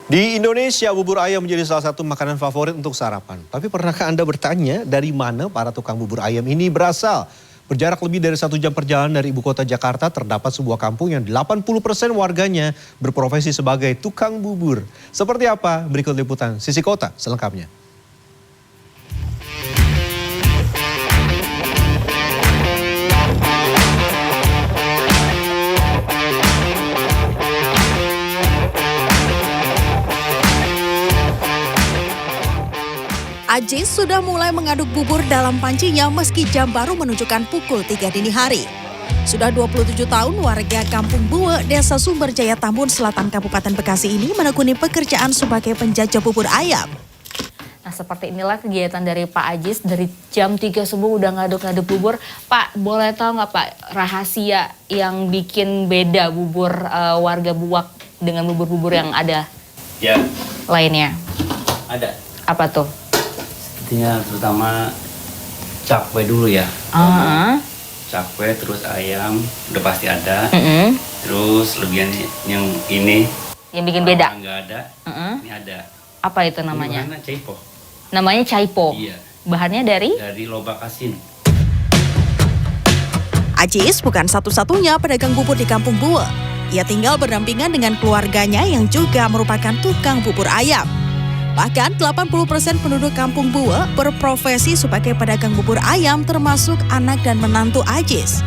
Di Indonesia, bubur ayam menjadi salah satu makanan favorit untuk sarapan. Tapi pernahkah Anda bertanya dari mana para tukang bubur ayam ini berasal? Berjarak lebih dari 1 jam perjalanan dari ibu kota Jakarta, terdapat sebuah kampung yang 80% warganya berprofesi sebagai tukang bubur. Seperti apa? Berikut liputan Sisi Kota selengkapnya. Ajis sudah mulai mengaduk bubur dalam pancinya meski jam baru menunjukkan pukul 3 dini hari. Sudah 27 tahun warga Kampung Buwe, Desa Sumberjaya, Tambun Selatan, Kabupaten Bekasi ini menekuni pekerjaan sebagai penjajah bubur ayam. Nah, seperti inilah kegiatan dari Pak Ajis, dari jam 3 subuh udah ngaduk-ngaduk bubur. Pak, boleh tahu nggak Pak rahasia yang bikin beda bubur warga Buwak dengan bubur-bubur yang ada lainnya? Ada. Apa tuh? Sepertinya terutama cakwe dulu ya. Cakwe terus ayam udah pasti ada. Terus lebihan yang ini. Yang bikin beda? Nggak ada. Ini ada. Apa itu namanya? Ini caipo. Namanya caipo? Iya. Bahannya dari? Dari lobak asin. Ajis bukan satu-satunya pedagang bubur di Kampung Buwe. Ia tinggal berdampingan dengan keluarganya yang juga merupakan tukang bubur ayam. Bahkan 80% penduduk Kampung Buwe berprofesi sebagai pedagang bubur ayam, termasuk anak dan menantu Ajis.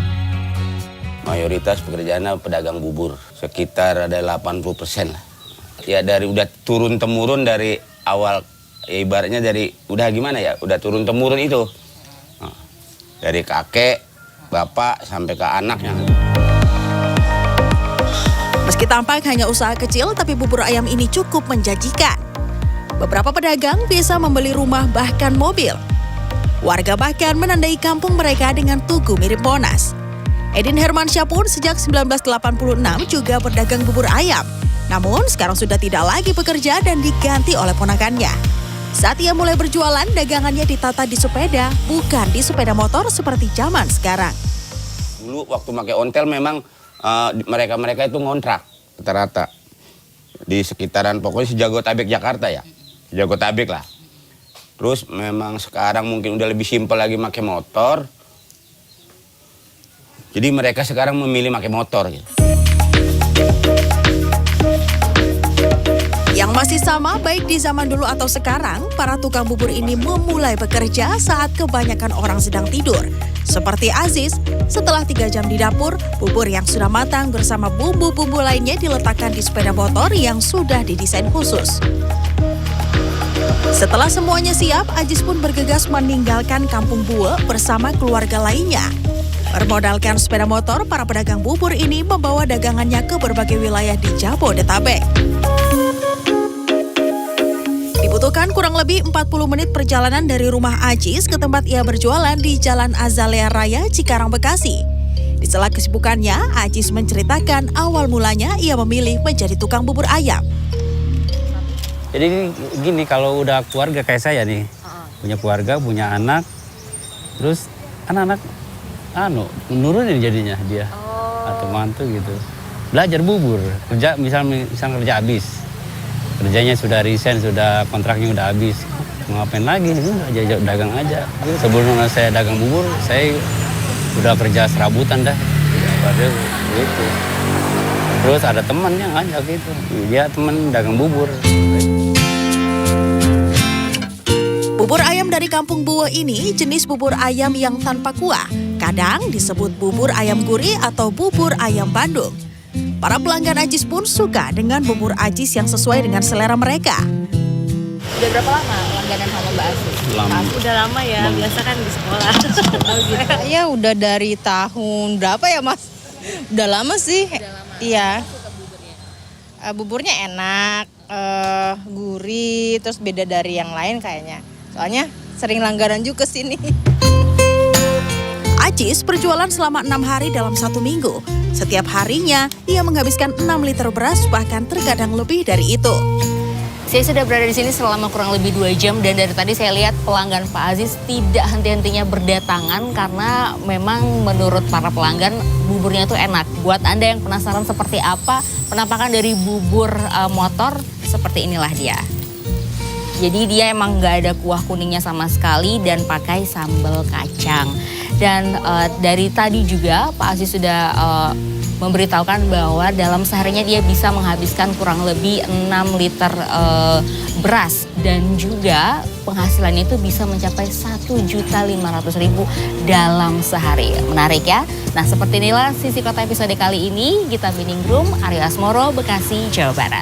Mayoritas pekerjaannya pedagang bubur, sekitar ada 80% lah. Ya dari udah turun-temurun dari awal, ya ibaratnya dari udah gimana ya, udah turun-temurun itu. Dari kakek, bapak sampai ke anaknya. Meski tampak hanya usaha kecil, tapi bubur ayam ini cukup menjanjikan. Beberapa pedagang bisa membeli rumah bahkan mobil. Warga bahkan menandai kampung mereka dengan tugu mirip Monas. Edin Hermansyah pun sejak 1986 juga berdagang bubur ayam. Namun sekarang sudah tidak lagi bekerja dan diganti oleh ponakannya. Saat ia mulai berjualan, dagangannya ditata di sepeda, bukan di sepeda motor seperti zaman sekarang. Dulu waktu pakai ontel memang mereka-mereka itu ngontrak rata-rata. Di sekitaran pokoknya sejagotabek Jakarta ya. Jagotabek lah. Terus memang sekarang mungkin udah lebih simpel lagi pakai motor. Jadi mereka sekarang memilih pakai motor gitu. Yang masih sama baik di zaman dulu atau sekarang, para tukang bubur ini memulai bekerja saat kebanyakan orang sedang tidur. Seperti Aziz, setelah 3 jam di dapur, bubur yang sudah matang bersama bumbu-bumbu lainnya diletakkan di sepeda motor yang sudah didesain khusus. Setelah semuanya siap, Ajis pun bergegas meninggalkan Kampung Buwe bersama keluarga lainnya. Bermodalkan sepeda motor, para pedagang bubur ini membawa dagangannya ke berbagai wilayah di Jabodetabek. Dibutuhkan kurang lebih 40 menit perjalanan dari rumah Ajis ke tempat ia berjualan di Jalan Azalea Raya, Cikarang, Bekasi. Di sela kesibukannya, Ajis menceritakan awal mulanya ia memilih menjadi tukang bubur ayam. Jadi gini, kalau udah keluarga kayak saya nih, punya keluarga, punya anak, terus anak-anak nurunin jadinya dia atau mantu gitu. Belajar bubur, kerja misal kerja habis. Kerjanya sudah resign, sudah kontraknya udah habis. Mau ngapain lagi? Udah dagang aja. Sebelum saya dagang bubur, saya udah kerja serabutan dah. Pada gitu. Terus ada teman yang ngajak gitu. Dia teman dagang bubur. Bubur ayam dari Kampung Buwe ini jenis bubur ayam yang tanpa kuah. Kadang disebut bubur ayam gurih atau bubur ayam Bandung. Para pelanggan Ajis pun suka dengan bubur Ajis yang sesuai dengan selera mereka. Udah berapa lama langganan sama Mbak Aziz? Udah lama ya, biasa kan di sekolah. Ya udah dari tahun berapa ya Mas? Udah lama sih. Iya. Buburnya enak, gurih, terus beda dari yang lain kayaknya. Soalnya sering langganan juga sini. Ajis berjualan selama 6 hari dalam 1 minggu. Setiap harinya, ia menghabiskan 6 liter beras, bahkan terkadang lebih dari itu. Saya sudah berada di sini selama kurang lebih 2 jam dan dari tadi saya lihat pelanggan Pak Aziz tidak henti-hentinya berdatangan karena memang menurut para pelanggan buburnya itu enak. Buat Anda yang penasaran seperti apa penampakan dari bubur motor, seperti inilah dia. Jadi dia emang nggak ada kuah kuningnya sama sekali dan pakai sambal kacang. Dan dari tadi juga Pak Aziz sudah memberitahukan bahwa dalam seharinya dia bisa menghabiskan kurang lebih 6 liter beras dan juga penghasilannya itu bisa mencapai 1.500.000 dalam sehari. Menarik ya? Nah seperti inilah Sisi Kota episode kali ini. Gita Biningrum, Aryo Asmoro, Bekasi, Jawa Barat.